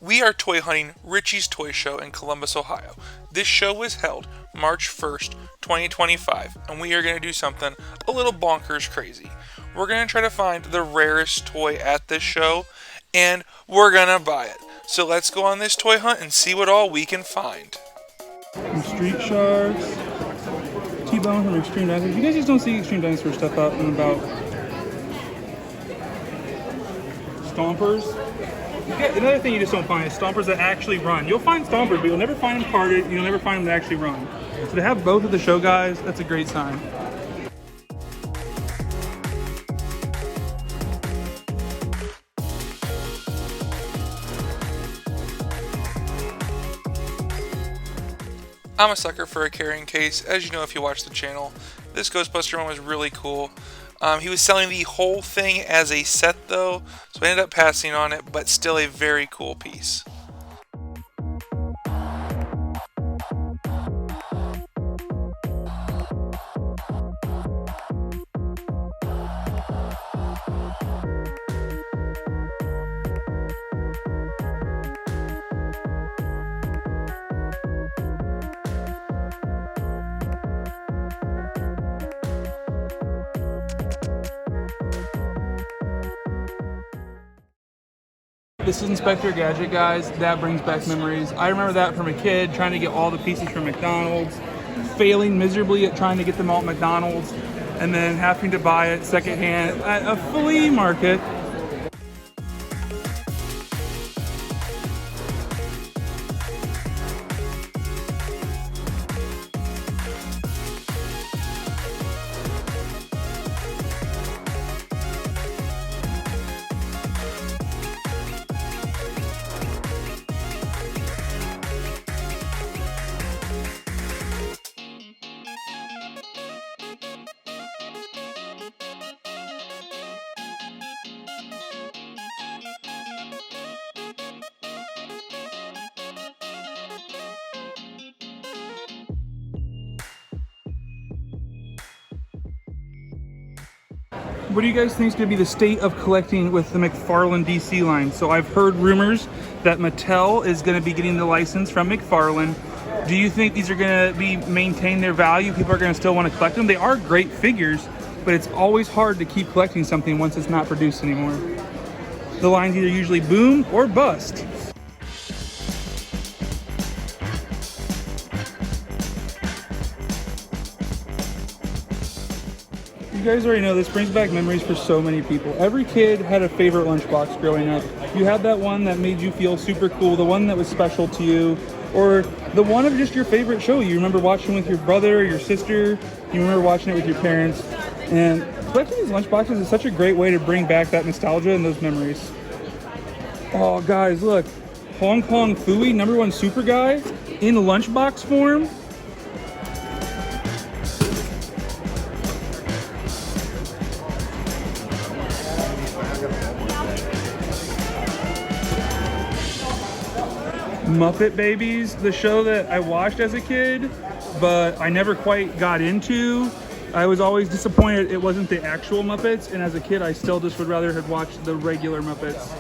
We are toy hunting Richie's Toy Show in Columbus, Ohio. This show was held March 1st, 2025, and we are going to do something a little bonkers crazy. We're going to try to find the rarest toy at this show, and we're going to buy it. So let's go on this toy hunt and see what all we can find. Some Street Sharks, T-Bone from Extreme Dinosaurs. You guys just don't see Extreme Dinosaur stuff out and about. Stompers. Another thing you just don't find is Stompers that actually run. You'll find Stompers, but you'll never find them carded. You'll never find them that actually run. So to have both of the show guys, that's a great sign. I'm a sucker for a carrying case, as you know if you watch the channel. This Ghostbuster one was really cool. He was selling the whole thing as a set though, so I ended up passing on it, but still a very cool piece. This is Inspector Gadget, guys. That brings back memories. I remember that from a kid, trying to get all the pieces from McDonald's, failing miserably at trying to get them all at McDonald's, and then having to buy it secondhand at a flea market. What do you guys think is going to be the state of collecting with the McFarlane DC line? So I've heard rumors that Mattel is going to be getting the license from McFarlane. Do you think these are going to be maintain their value? People are going to still want to collect them? They are great figures, but it's always hard to keep collecting something once it's not produced anymore. The lines either usually boom or bust. You guys already know this brings back memories for so many people. Every kid had a favorite lunchbox growing up. You had that one that made you feel super cool, the one that was special to you, or the one of just your favorite show you remember watching with your brother or your sister. You remember watching it with your parents. And collecting these lunchboxes is such a great way to bring back that nostalgia and those memories. Oh guys, look. Hong Kong Phooey, #1 super guy, in lunchbox form. Muppet Babies, the show that I watched as a kid, but I never quite got into. I was always disappointed it wasn't the actual Muppets, and as a kid I still just would rather have watched the regular Muppets.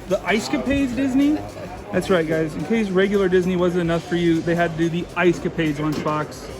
The Ice-Capades Disney? That's right guys, in case regular Disney wasn't enough for you, they had to do the Ice-Capades lunchbox.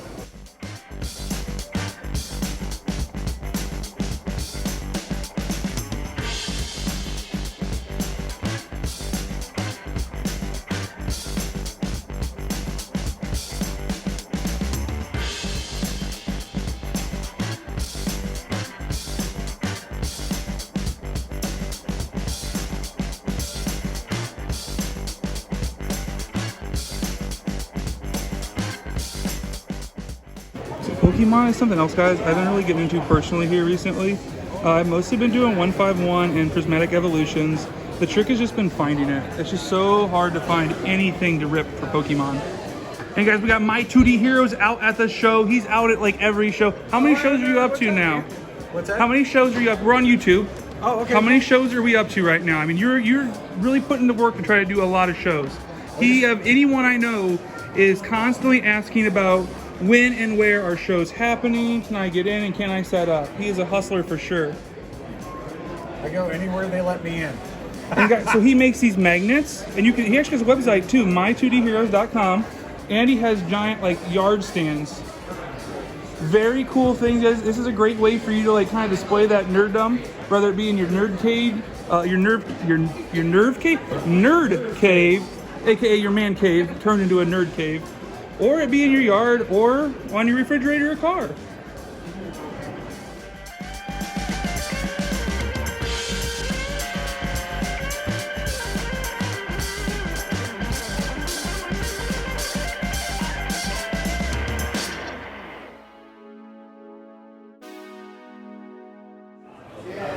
Pokemon is something else, guys. I've been really getting into personally here recently. I've mostly been doing 151 and Prismatic Evolutions. The trick has just been finding it. It's just so hard to find anything to rip for Pokemon. And guys, we got My 2D Heroes out at the show. He's out at like every show. How many shows are you up to now? What's that? How many shows are you up? We're on YouTube. Oh, okay. How many shows are we up to right now? I mean, you're really putting the work to try to do a lot of shows. He, of anyone I know, is constantly asking about when and where are shows happening, can I get in and can I set up? He is a hustler for sure. I go anywhere they let me in. So he makes these magnets, and he actually has a website too, my2dheroes.com, and he has giant like yard stands. Very cool thing, guys. This is a great way for you to like kind of display that nerddom, whether it be in your nerd cave, your nerve cave, aka your man cave turned into a nerd cave, or it be in your yard or on your refrigerator or car.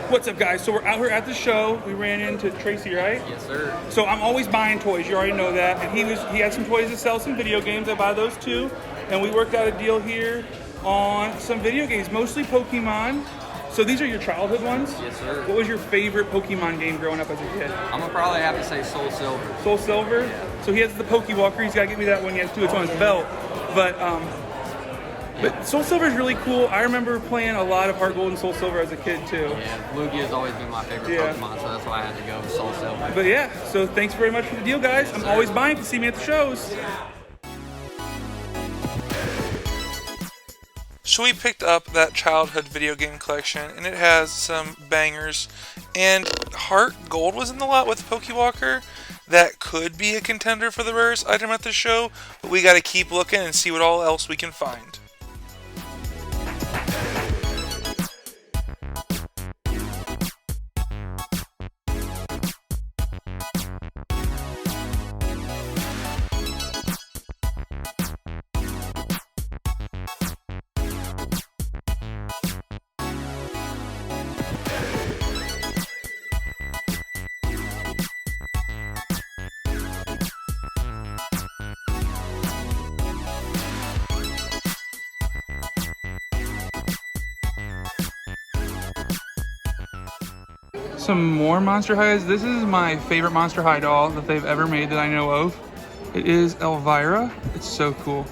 What's up, guys? So we're out here at the show. We ran into Tracy, right? Yes, sir. So I'm always buying toys. You already know that. And he had some toys to sell, some video games. I buy those too. And we worked out a deal here on some video games, mostly Pokemon. So these are your childhood ones? Yes, sir. What was your favorite Pokemon game growing up as a kid? I'm gonna probably have to say Soul Silver. Soul Silver? Yeah. So he has the Pokewalker. He's got to get me that one. He has two. It's on his belt. But Soul Silver is really cool. I remember playing a lot of Heart Gold and Soul Silver as a kid too. Yeah, Lugia has always been my favorite Pokemon, so that's why I had to go with Soul Silver. But yeah, so thanks very much for the deal, guys. I'm always buying to see me at the shows. So we picked up that childhood video game collection, and it has some bangers. And Heart Gold was in the lot with Pokewalker. That could be a contender for the rarest item at the show, but we got to keep looking and see what all else we can find. Some more Monster Highs. This is my favorite Monster High doll that they've ever made that I know of. It is Elvira. It's so cool.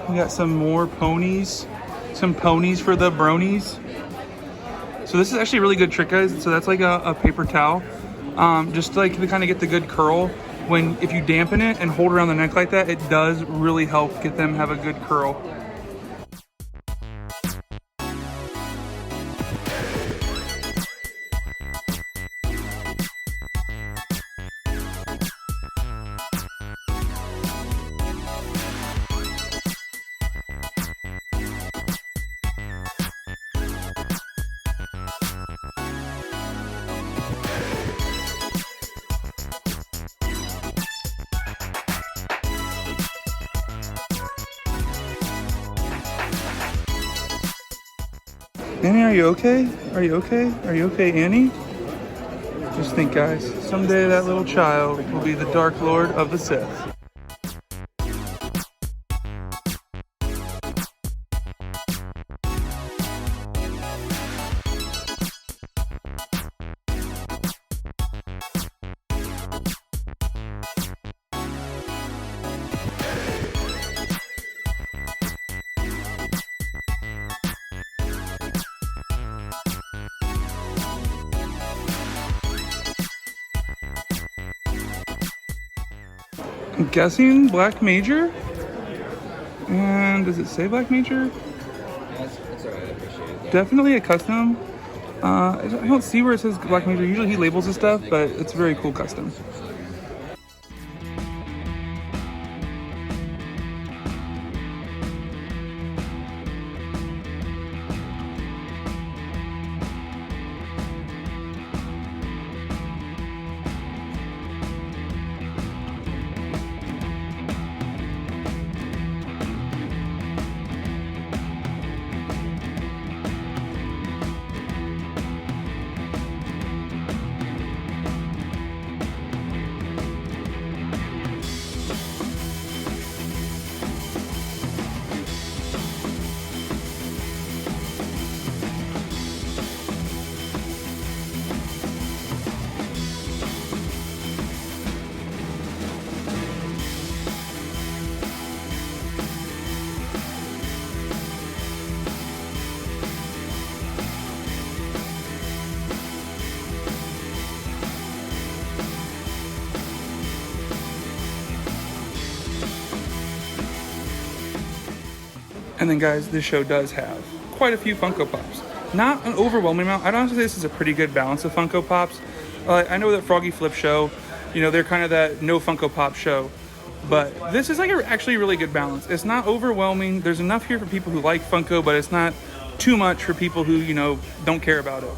We got some more ponies. Some ponies for the bronies. So this is actually a really good trick, guys. So that's like a paper towel. Just like to kind of get the good curl. If you dampen it and hold around the neck like that, it does really help get them have a good curl. Annie, are you okay? Are you okay? Are you okay, Annie? Just think, guys, someday that little child will be the Dark Lord of the Sith. I'm guessing Black Major. And does it say Black Major? That's alright, I appreciate it. Definitely a custom. I don't see where it says Black Major. Usually he labels his stuff, but it's a very cool custom. And then guys, this show does have quite a few Funko Pops. Not an overwhelming amount. I'd honestly say this is a pretty good balance of Funko Pops. I know that Froggy Flip show, you know, they're kind of that no Funko Pop show. But this is like actually a really good balance. It's not overwhelming. There's enough here for people who like Funko, but it's not too much for people who, you know, don't care about it.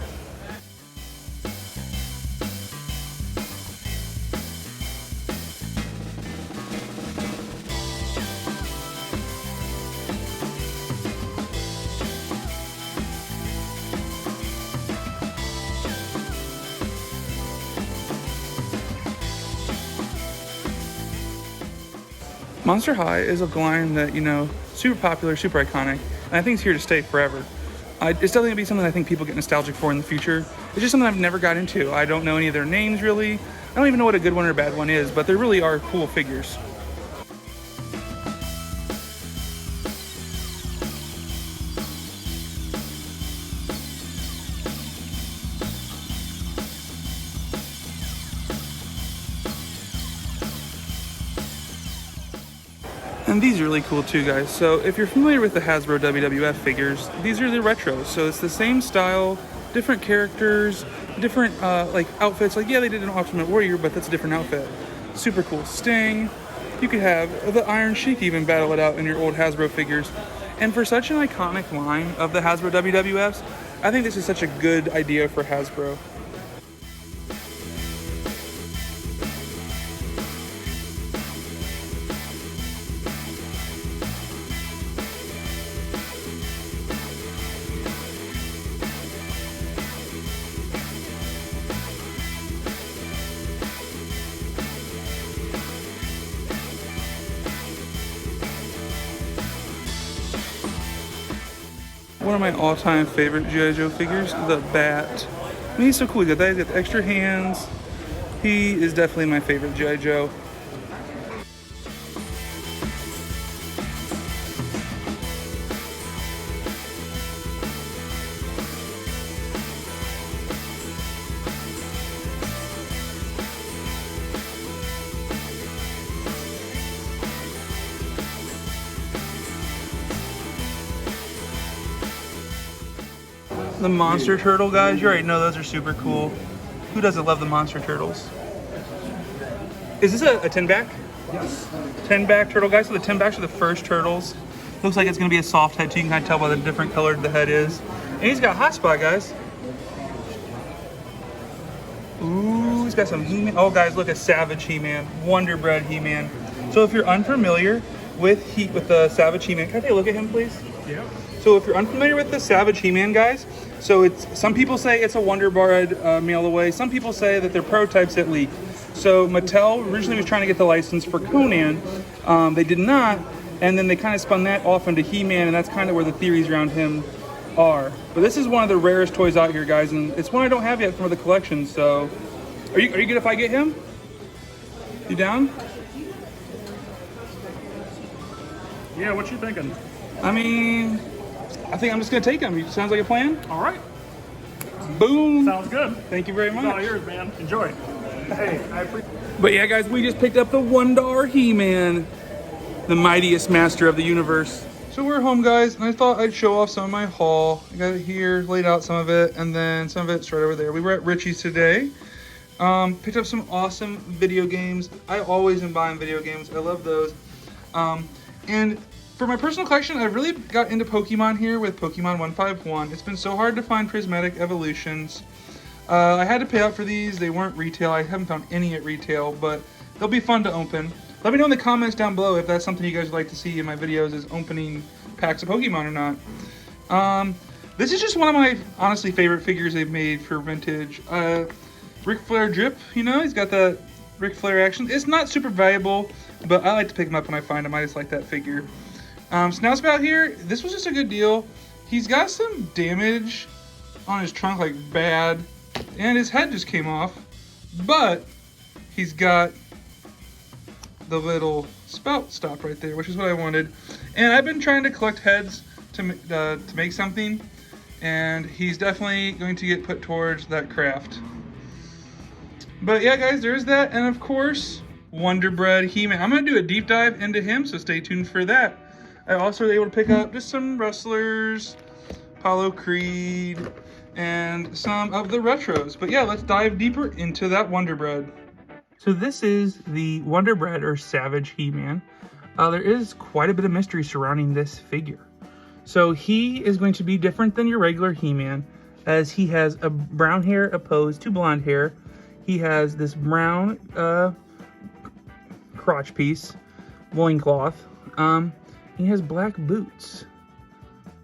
Monster High is a line that, you know, super popular, super iconic, and I think it's here to stay forever. It's definitely going to be something I think people get nostalgic for in the future. It's just something I've never got into. I don't know any of their names, really. I don't even know what a good one or a bad one is, but they really are cool figures. And these are really cool too, guys. So if you're familiar with the Hasbro WWF figures, these are the retros. So it's the same style, different characters, different like outfits. Like, yeah, they did an Ultimate Warrior, but that's a different outfit. Super cool Sting. You could have the Iron Sheik even battle it out in your old Hasbro figures. And for such an iconic line of the Hasbro WWFs, I think this is such a good idea for Hasbro. One of my all-time favorite G.I. Joe figures, the Bat. I mean, he's so cool. He's got the extra hands. He is definitely my favorite G.I. Joe. The Monster Turtle guys, you already know those are super cool. Who doesn't love the Monster Turtles? Is this a 10-back? Yes. 10-back turtle guys. So the 10-backs are the first turtles. Looks like it's going to be a soft head too. You can kind of tell by the different color the head is. And he's got hot spot, guys. Ooh, he's got some He-Man. Oh, guys, look at Savage He-Man, Wonderbread He-Man. So if you're unfamiliar with the Savage He-Man, can I take a look at him, please? Yeah. So if you're unfamiliar with the Savage He-Man, guys, so some people say it's a Wonderbread mail away. Some people say that they're prototypes that leak. So Mattel originally was trying to get the license for Conan. They did not, and then they kind of spun that off into He-Man, and that's kind of where the theories around him are. But this is one of the rarest toys out here, guys, and it's one I don't have yet from the collection. So, are you good if I get him? You down? Yeah, what you thinking? I mean, I think I'm just gonna take him. Sounds like a plan? All right. Boom. Sounds good. Thank you very much. It's all yours, man. Enjoy. Hey, I appreciate. But yeah, guys, we just picked up the $1 He-Man, the mightiest master of the universe. So we're home, guys, and I thought I'd show off some of my haul. I got it here, laid out some of it, and then some of it's right over there. We were at Richie's today. Picked up some awesome video games. I always am buying video games. I love those. And for my personal collection, I really got into Pokemon here with Pokemon 151. It's been so hard to find Prismatic Evolutions. I had to pay out for these. They weren't retail. I haven't found any at retail, but they'll be fun to open. Let me know in the comments down below if that's something you guys would like to see in my videos, is opening packs of Pokemon or not. This is just one of my, honestly, favorite figures they've made for vintage. Ric Flair drip, you know, he's got that Ric Flair action. It's not super valuable, but I like to pick him up when I find him. I just like that figure. Snoutspout here, this was just a good deal. He's got some damage on his trunk, like bad, and his head just came off, but he's got the little spout stop right there, which is what I wanted. And I've been trying to collect heads to make something, and he's definitely going to get put towards that craft. But yeah, guys, there's that, and of course, Wonderbread He-Man. I'm going to do a deep dive into him, so stay tuned for that. I also was able to pick up just some wrestlers, Apollo Creed, and some of the retros. But yeah, let's dive deeper into that Wonderbread. So this is the Wonderbread or Savage He-Man. There is quite a bit of mystery surrounding this figure. So he is going to be different than your regular He-Man, as he has a brown hair opposed to blonde hair. He has this brown crotch piece, loincloth. He has black boots.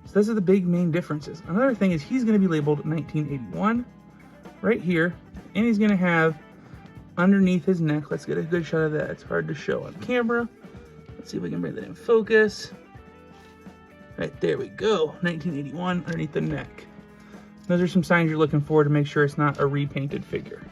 So those are the big main differences. Another thing is he's going to be labeled 1981 right here, and he's going to have underneath his neck, let's get a good shot of that. It's hard to show on camera. Let's see if we can bring that in focus. Right, there we go. 1981 underneath the neck. Those are some signs you're looking for to make sure it's not a repainted figure.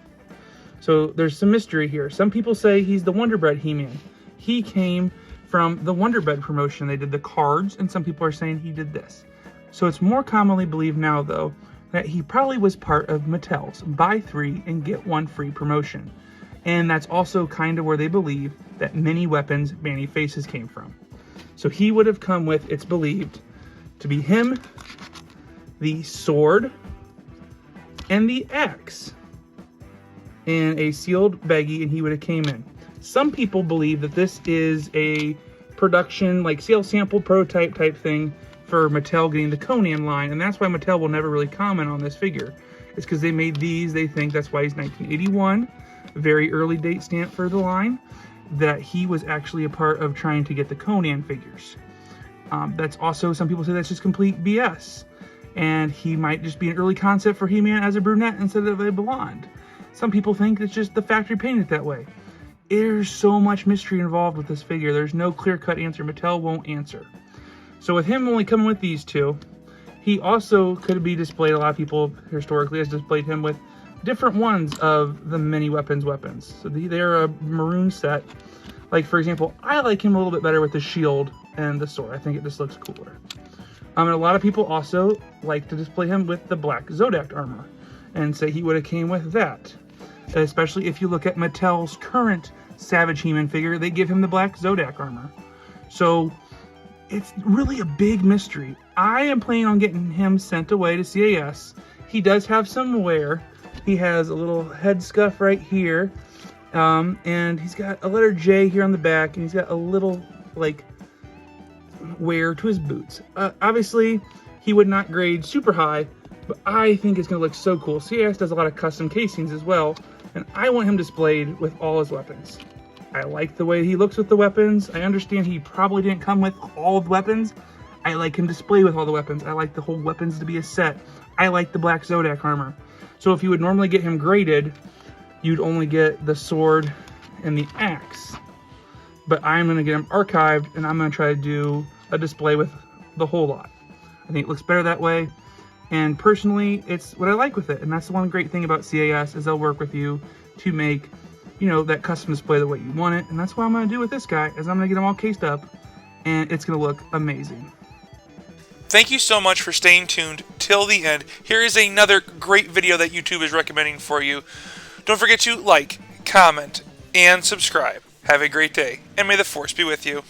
So there's some mystery here. Some people say he's the Wonderbread He-Man. He came from the Wonderbread promotion. They did the cards, and some people are saying he did this. So it's more commonly believed now, though, that he probably was part of Mattel's buy 3 and get 1 free promotion. And that's also kind of where they believe that many weapons Manny Faces came from. So he would have come with, it's believed, to be him, the sword, and the axe, and a sealed baggie, and he would have came in. Some people believe that this is a production, like sales sample prototype type thing for Mattel getting the Conan line, and that's why Mattel will never really comment on this figure. It's because they made these, they think that's why he's 1981, very early date stamp for the line, that he was actually a part of trying to get the Conan figures. That's also, some people say that's just complete BS, and he might just be an early concept for He-Man as a brunette instead of a blonde. Some people think it's just the factory painted that way. There's so much mystery involved with this figure. There's no clear-cut answer. Mattel won't answer. So with him only coming with these two, he also could be displayed, a lot of people historically has displayed him with different ones of the many weapons. So they're a maroon set. Like, for example, I like him a little bit better with the shield and the sword. I think it just looks cooler. And a lot of people also like to display him with the black Zodiac armor and say he would have came with that. Especially if you look at Mattel's current Savage He-Man figure, they give him the black Zodiac armor. So it's really a big mystery. I am planning on getting him sent away to CAS. He does have some wear. He has a little head scuff right here. And he's got a letter J here on the back, and he's got a little, like, wear to his boots. Obviously, he would not grade super high, but I think it's going to look so cool. CAS does a lot of custom casings as well, and I want him displayed with all his weapons. I like the way he looks with the weapons. I understand he probably didn't come with all of the weapons. I like him displayed with all the weapons. I like the whole weapons to be a set. I like the black Zodiac armor. So if you would normally get him graded, you'd only get the sword and the axe. But I'm going to get him archived, and I'm going to try to do a display with the whole lot. I think it looks better that way. And personally, it's what I like with it. And that's the one great thing about CAS is they'll work with you to make, you know, that custom display the way you want it. And that's what I'm going to do with this guy, is I'm going to get him all cased up, and it's going to look amazing. Thank you so much for staying tuned till the end. Here is another great video that YouTube is recommending for you. Don't forget to like, comment, and subscribe. Have a great day, and may the Force be with you.